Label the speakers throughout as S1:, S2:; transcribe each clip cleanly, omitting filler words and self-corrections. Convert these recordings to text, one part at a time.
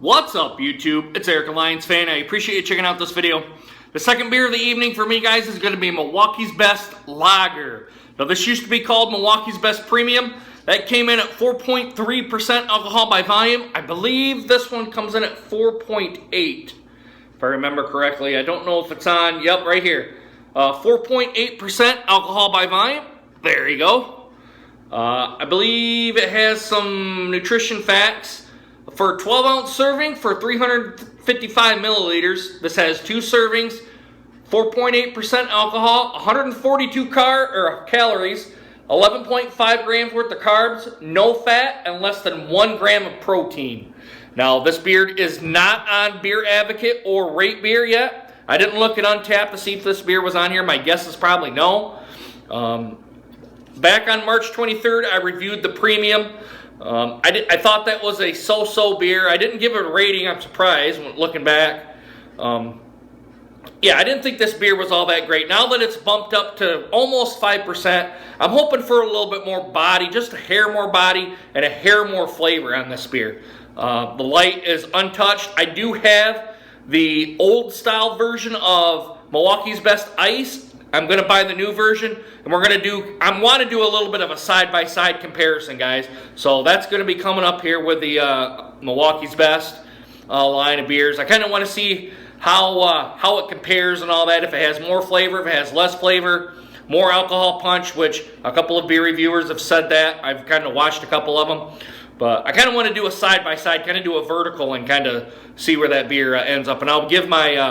S1: What's up, YouTube? It's EricALionsFan. I appreciate you checking out this video. The second beer of the evening for me, guys, is going to be Milwaukee's Best Lager. Now, this used to be called Milwaukee's Best Premium. That came in at 4.3% alcohol by volume. I believe this one comes in at 4.8, if I remember correctly. I don't know if it's on, yep, right here. 4.8% alcohol by volume. There you go. I believe it has some nutrition facts. For a 12-ounce serving for 355 milliliters, this has 2 servings, 4.8% alcohol, 142 calories, 11.5 grams worth of carbs, no fat, and less than 1 gram of protein. Now, this beer is not on Beer Advocate or Rate Beer yet. I didn't look at Untappd to see if this beer was on here. My guess is probably no. Back on March 23rd, I reviewed the premium. I thought that was a so-so beer. I didn't give it a rating. I'm surprised when looking back. Yeah, I didn't think this beer was all that great. Now that it's bumped up to almost 5%, I'm hoping for a little bit more body, just a hair more body and a hair more flavor on this beer. The light is untouched. I do have the old style version of Milwaukee's Best Ice. I'm going to buy the new version, and I want to do a little bit of a side-by-side comparison, guys. So that's going to be coming up here with the Milwaukee's Best line of beers. I kind of want to see how it compares and all that, if it has more flavor, if it has less flavor, more alcohol punch, which a couple of beer reviewers have said that. I've kind of watched a couple of them. But I kind of want to do a side-by-side, kind of do a vertical and kind of see where that beer ends up. And I'll give my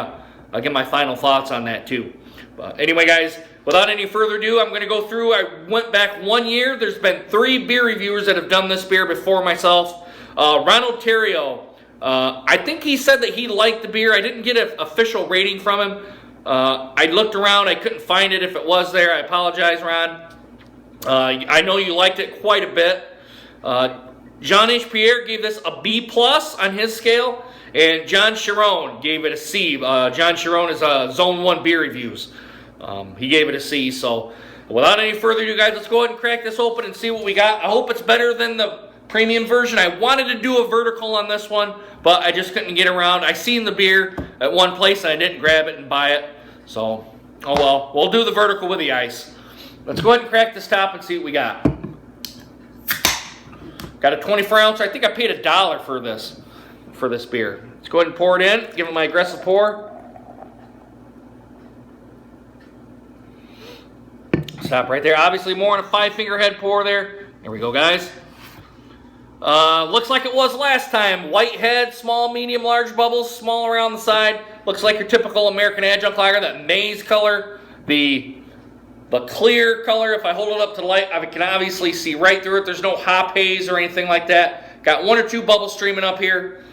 S1: final thoughts on that too. But anyway, guys, without any further ado, I'm going to go through. I went back 1 year. There's been 3 beer reviewers that have done this beer before myself. Ronald Terrio, I think he said that he liked the beer. I didn't get an official rating from him. I looked around. I couldn't find it. If it was there, I apologize, Ron. I know you liked it quite a bit. John H. Pierre gave this a B+ on his scale. And John Sharon gave it a C. John Sharon is Zone 1 Beer Reviews. He gave it a C. So without any further ado, guys, let's go ahead and crack this open and see what we got. I hope it's better than the premium version. I wanted to do a vertical on this one, but I just couldn't get around. I seen the beer at one place, and I didn't grab it and buy it. So, oh well. We'll do the vertical with the ice. Let's go ahead and crack this top and see what we got. Got a 24-ounce. I think I paid $1 for this beer. Let's go ahead and pour it in. Give it my aggressive pour. Stop right there. Obviously more on a 5-finger head pour there. There we go, guys. Looks like it was last time. White head, small, medium, large bubbles, small around the side. Looks like your typical American Adjunct Lager, that maize color. The clear color, if I hold it up to the light, I can obviously see right through it. There's no hop haze or anything like that. Got 1 or 2 bubbles streaming up here.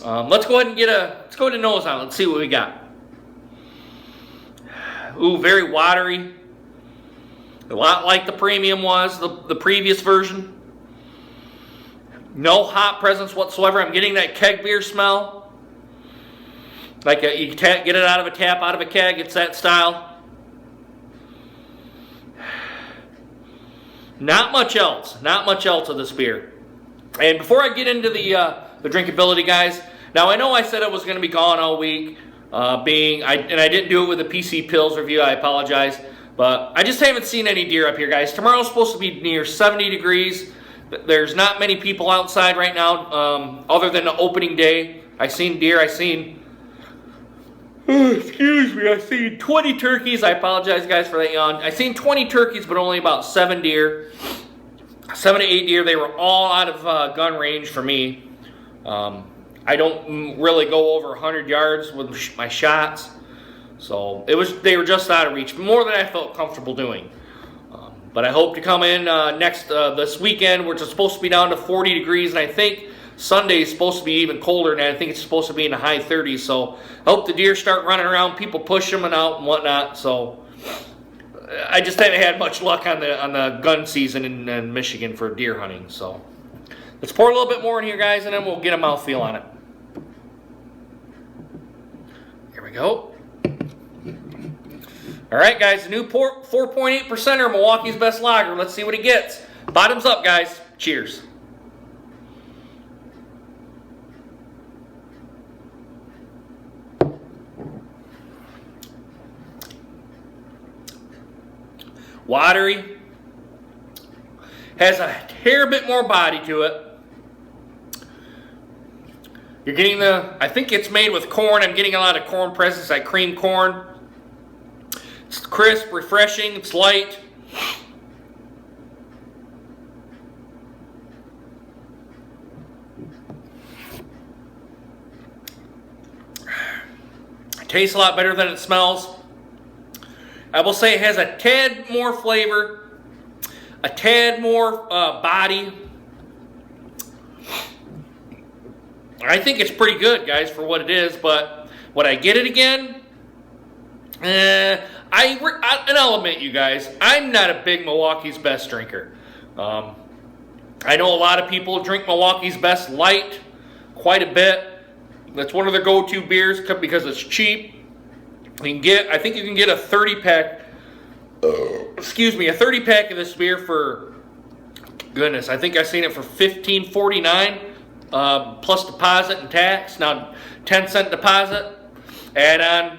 S1: Let's go ahead and let's go ahead and nose on it. Let's see what we got. Ooh, very watery. A lot like the premium was, the previous version. No hop presence whatsoever. I'm getting that keg beer smell. Like you get it out of a tap, out of a keg. It's that style. Not much else. Not much else of this beer. And before I get into the drinkability, guys, now I know I said I was going to be gone all week, and I didn't do it with the PC Pills review. I apologize, but I just haven't seen any deer up here, guys. Tomorrow's supposed to be near 70 degrees. There's not many people outside right now, other than the opening day. I seen deer. I seen 20 turkeys. I apologize, guys, for that yawn. I seen 20 turkeys, but only about 7 deer. 7 to 8 deer. They were all out of gun range for me. I don't really go over 100 yards with my shots, so they were just out of reach, more than I felt comfortable doing. But I hope to come in this weekend, which is supposed to be down to 40 degrees, and I think Sunday is supposed to be even colder, and I think it's supposed to be in the high 30s. So I hope the deer start running around, people push them out and whatnot. So I just haven't had much luck on the gun season in Michigan for deer hunting. So let's pour a little bit more in here, guys, and then we'll get a mouthfeel on it. Here we go. All right, guys, the new 4.8%er Milwaukee's Best Lager. Let's see what it gets. Bottoms up, guys. Cheers. watery. Has a hair bit more body to it. You're getting I think it's made with corn. I'm getting a lot of corn presence, like cream corn. It's crisp, refreshing, it's light. It tastes a lot better than it smells. I will say it has a tad more flavor, a tad more body. I think it's pretty good, guys, for what it is, but would I get it again? And I'll admit, you guys, I'm not a big Milwaukee's Best drinker. I know a lot of people drink Milwaukee's Best Light quite a bit. That's one of their go-to beers because it's cheap. I think you can get a 30-pack, a 30-pack of this beer for, goodness, I think I've seen it for $15.49 plus deposit and tax. Now, 10-cent deposit, add on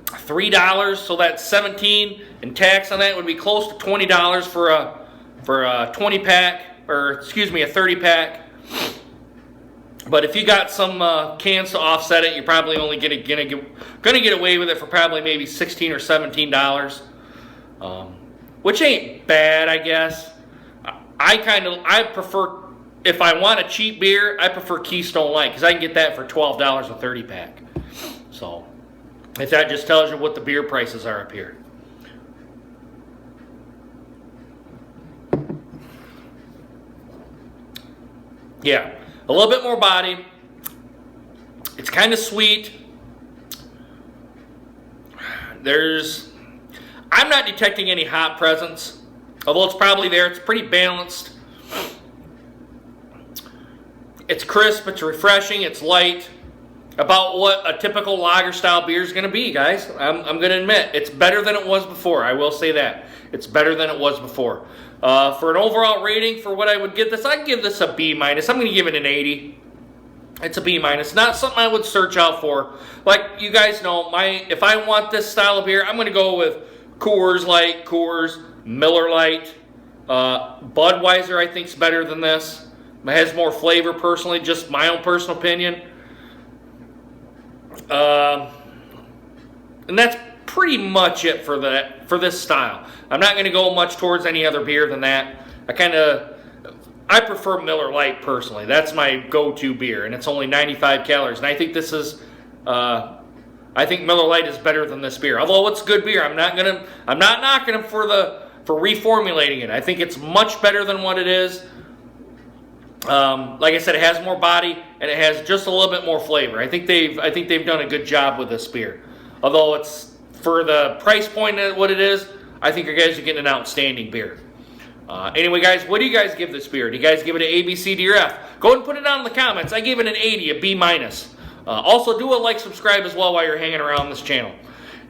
S1: $3, so that's $17, and tax on that would be close to $20 for a 20-pack, or excuse me, a 30-pack. But if you got some cans to offset it, you're probably only gonna get away with it for probably maybe $16 or $17, which ain't bad, I guess. I prefer, if I want a cheap beer, I prefer Keystone Light because I can get that for $12 a 30-pack. So, if that just tells you what the beer prices are up here. Yeah. A little bit more body. It's kind of sweet. I'm not detecting any hop presence, although it's probably there. It's pretty balanced. It's crisp, it's refreshing, it's light. About what a typical lager style beer is going to be, guys. I'm going to admit, it's better than it was before. I will say that. It's better than it was before. For an overall rating for what I would give this, I'd give this a B-. I'm going to give it an 80. It's a B-. Not something I would search out for. Like you guys know, if I want this style of beer, I'm going to go with Coors Light, Miller Lite. Budweiser I think is better than this. It has more flavor personally, just my own personal opinion. And that's pretty much it for this style. I'm not going to go much towards any other beer than that. I prefer Miller Lite personally. That's my go-to beer, and it's only 95 calories. And I think I think Miller Lite is better than this beer. Although it's good beer, I'm not knocking them for reformulating it. I think it's much better than what it is. Like I said, it has more body and it has just a little bit more flavor. I think they've done a good job with this beer. Although it's for the price point of what it is, I think you guys are getting an outstanding beer. Anyway, guys, what do you guys give this beer? Do you guys give it an A, B, C, D, or F? Go ahead and put it down in the comments. I gave it an 80, a B-. Also, do a like, subscribe as well while you're hanging around this channel.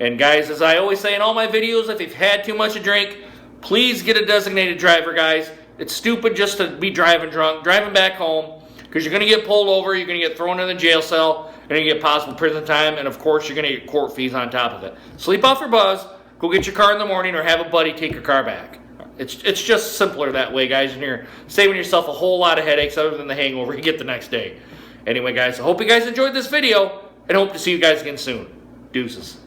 S1: And guys, as I always say in all my videos, if you've had too much to drink, please get a designated driver, guys. It's stupid just to be driving drunk, driving back home, because you're going to get pulled over, you're going to get thrown in a jail cell, you're going to get possible prison time, and of course you're going to get court fees on top of it. Sleep off your buzz, go get your car in the morning, or have a buddy take your car back. It's just simpler that way, guys, and you're saving yourself a whole lot of headaches other than the hangover you get the next day. Anyway, guys, I hope you guys enjoyed this video, and hope to see you guys again soon. Deuces.